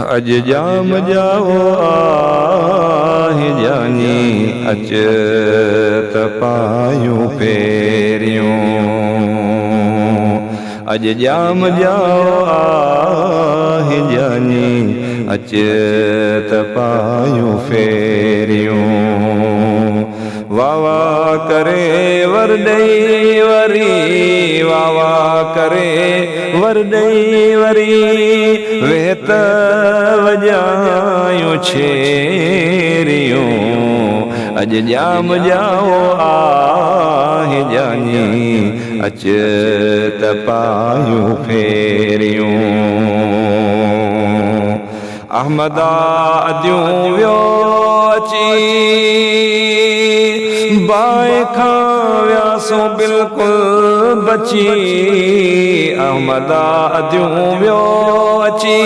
अज जाम जाओ आहे जानी अच त पायूं पेरियों अज जाम जाओ आहे जानी अच त पायूं फेरियों वावा करे वरदई वरी वावा करे वरदई वरी वेत वजायूं छेरियों अज जाम जाओ आहे जानी अच त पायूं फेरियों अहमदा अदियूं वियो अची बाए खां वियासो बिल्कुलु बची अहमदा अदियूं वियो अची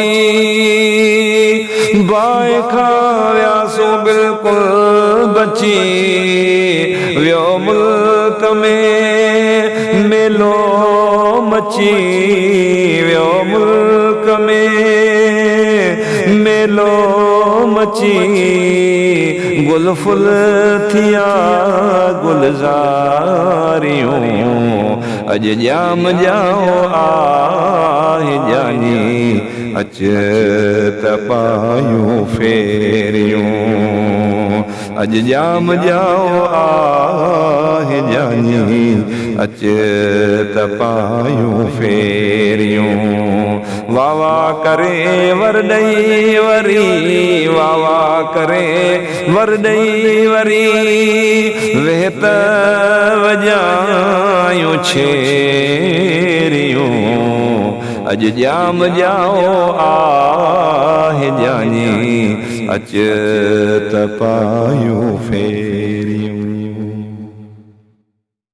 बाए खां वियासो बिल्कुलु बची वियो मुल्क में मेलो मची वियो मुल्क में मेलो मची गुल फुल थिया गुलज़ारियूं अज जाम जाओ आहे जानी अच त पायूं फेरियों अज जाम जाओ आहे जानी अच त पायूं फेरियों वावा करे वरदई वरी वावा करे वरदई वरी वेत वजायूं छेरियों अज जाम जाओ आहे जानी अच त पायूं फेरियों।